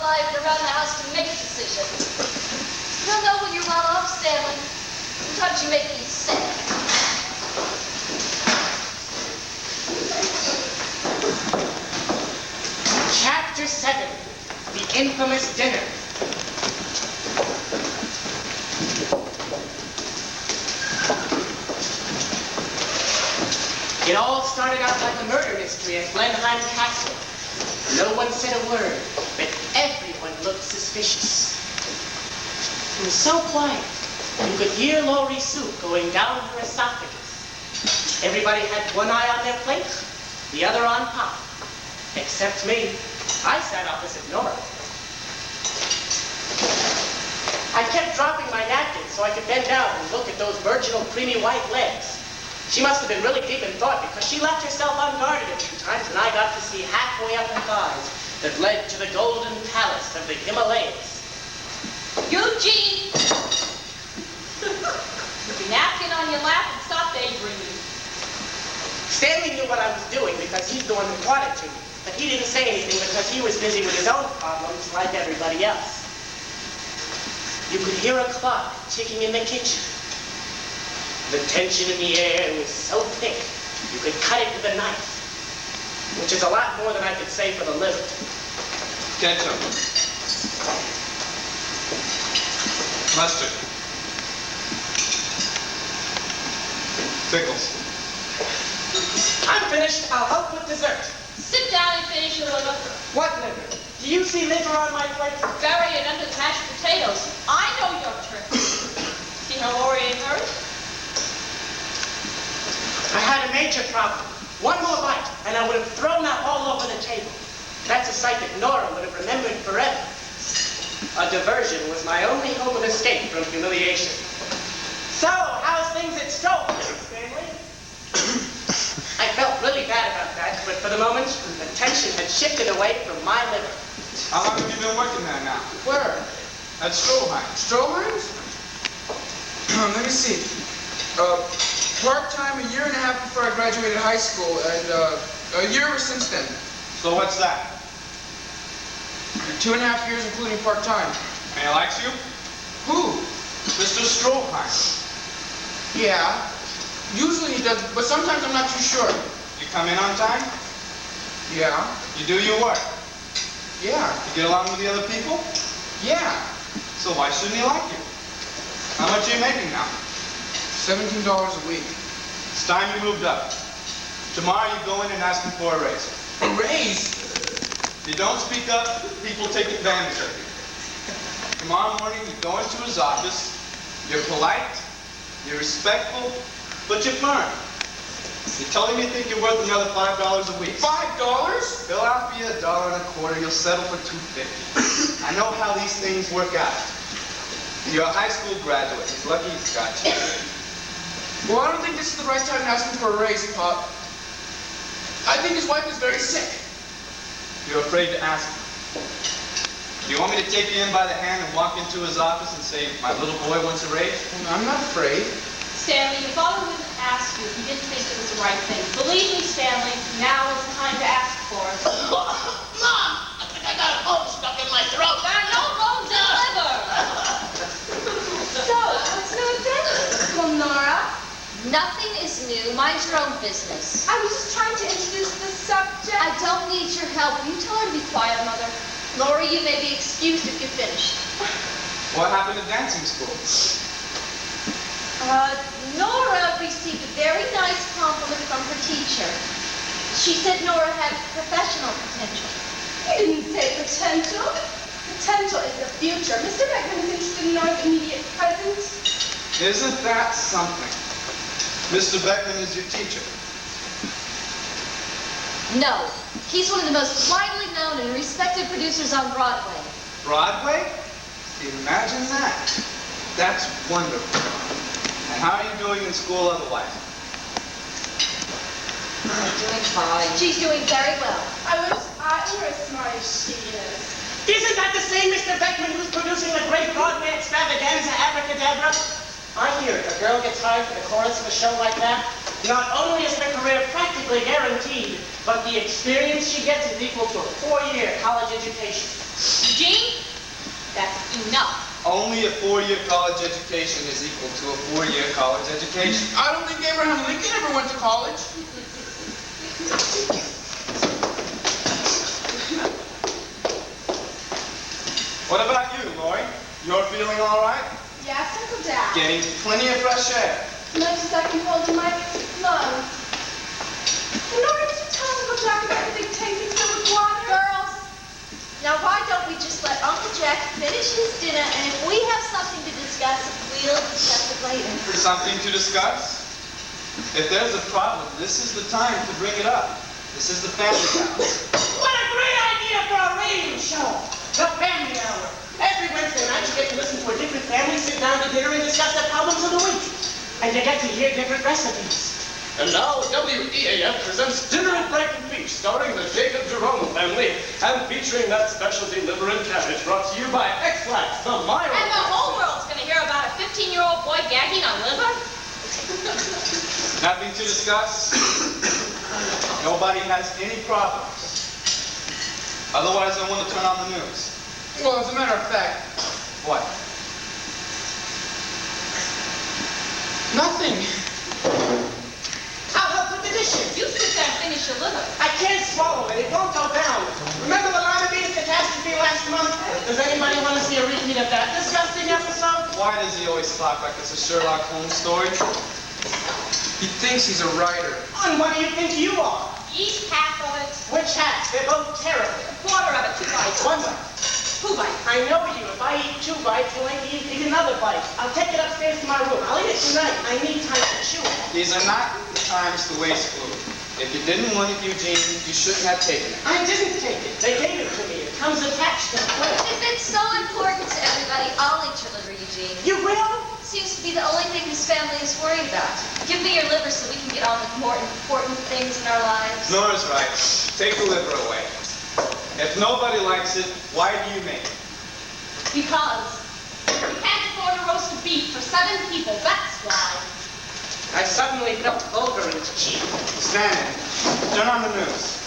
alive and around the house to make a decision. You'll know when you're well off, Stanley. Sometimes you make me sick. Chapter 7, the infamous dinner. It all started out like a murder mystery at Blenheim Castle. No one said a word, but everyone looked suspicious. It was so quiet, you could hear Laurie's soup going down her esophagus. Everybody had one eye on their plate, the other on Pop. Except me. I sat opposite Nora. I kept dropping my napkin so I could bend down and look at those virginal creamy white legs. She must have been really deep in thought because she left herself unguarded a few times and I got to see halfway up her thighs that led to the golden palace of the Himalayas. Eugene! Put your napkin on your lap and stop daydreaming. Stanley knew what I was doing because he's the one who taught it to me. But he didn't say anything because he was busy with his own problems like everybody else. You could hear a clock ticking in the kitchen. The tension in the air was so thick, you could cut it with a knife, which is a lot more than I could say for the liver. Ketchup. Mustard. Pickles. I'm finished. I'll help with dessert. Sit down and finish your liver. What liver? Do you see liver on my plate? Bury it under the mashed potatoes. I know your trick. See how Laurie ain't hurt? I had a major problem. One more bite, and I would have thrown up all over the table. That's a sight that Nora would have remembered forever. A diversion was my only hope of escape from humiliation. So, how's things at Stowe, Mrs. Stanley? I felt really bad about that, but for the moment, the tension had shifted away from my liver. How long have you been working there now? Where? At Stroheim. Stroheim's? Let me see. Part-time a year and a half before I graduated high school, and a year ever since then. So what's that? 2.5 years including part-time. And he likes you? Who? Mr. Stroheim. Yeah. Usually he does, but sometimes I'm not too sure. You come in on time? Yeah. You do your work? Yeah. You get along with the other people? Yeah. So why shouldn't he like you? How much are you making now? $17 a week. It's time you moved up. Tomorrow you go in and ask him for a raise. A raise? If you don't speak up, people take advantage of you. Tomorrow morning you go into his office, you're polite, you're respectful, but you're firm. You tell him you think you're worth another $5 a week. $5? He'll offer you $1.25, you'll settle for $2.50. I know how these things work out. You're a high school graduate. He's lucky he's got you. Well, I don't think this is the right time to ask him for a raise, Pop. I think his wife is very sick. You're afraid to ask him. Do you want me to take you in by the hand and walk into his office and say, my little boy wants a raise? I'm not afraid. Stanley, your father wouldn't ask you if he didn't think it was the right thing. Believe me, Stanley, now is the time to ask for it. Mom, I think I got a bone stuck in my throat. There are no bones in the liver. So, what's new again? Well, Nora, nothing is new. Mind your own business. I was just trying to introduce the subject. I don't need your help. You tell her to be quiet, Mother. Laurie, you may be excused if you're finished. What happened at dancing school? Nora received a very nice compliment from her teacher. She said Nora had professional potential. You didn't say potential. Potential is the future. Mr. Beckman is interested in Nora's immediate present. Isn't that something? Mr. Beckman is your teacher. No. He's one of the most widely known and respected producers on Broadway. Broadway? Imagine that. That's wonderful. And how are you doing in school otherwise? Doing fine. She's doing very well. I wish I were as smart as she is. Isn't that the same Mr. Beckman who's producing the great Broadway extravaganza Abracadabra? I hear if a girl gets hired for the chorus of a show like that, Not only is her career practically guaranteed, but the experience she gets is equal to a 4-year college education. Eugene, that's enough. Only a 4-year college education is equal to a 4-year college education. I don't think Abraham Lincoln ever went to college. What about you, Lori? You're feeling all right? Yes, Uncle Jack. Getting plenty of fresh air. Much as I can hold in my lungs. Nora, did you tell Uncle Jack about the big tank that's filled with water? Girls, now why don't we just let Uncle Jack finish his dinner, and if we have something to discuss, we'll discuss it later. Something to discuss? If there's a problem, this is the time to bring it up. This is the family house. What a great idea for a radio show! The Family Hour. Every Wednesday night you get to listen to a different family sit down to dinner and discuss their problems of the week. And you get to hear different recipes. And now WEAF presents Dinner at Brighton Beach, starring the Jacob Jerome family and featuring that specialty liver and cabbage brought to you by X-Lax, the Myra. And the whole world's going to hear about a 15-year-old boy gagging on liver? Nothing to discuss? Nobody has any problems. Otherwise, I want to turn on the news. Well, as a matter of fact, What? nothing. I'll help with the dishes. You sit there and finish your liver. I can't swallow it. It won't go down. Remember the lima bean catastrophe last month? Does anybody want to see a repeat of that disgusting episode? Why does he always talk like it's a Sherlock Holmes story? He thinks he's a writer. And what do you think you are? Eat half of it, Which half? They're both terrible. quarter of it, 2 bites. One bite. 2 bites. I know you. If I eat 2 bites, you'll eat another bite. I'll take it upstairs to my room. I'll eat it tonight. I need time to chew it. These are not the times to waste food. If you didn't want it, Eugene, you shouldn't have taken it. I didn't take it. They gave it to me. It comes attached to the plate. If it's so important to everybody, I'll eat your liver, Eugene. You will? Seems to be the only thing this family is worried about. Give me your liver so we can get on with more important things in our lives. Nora's right. Take the liver away. If nobody likes it, why do you make it? Because we can't afford a roast of beef for 7 people, that's why. I suddenly felt vulgar and cheap. Stand in. Turn on the news.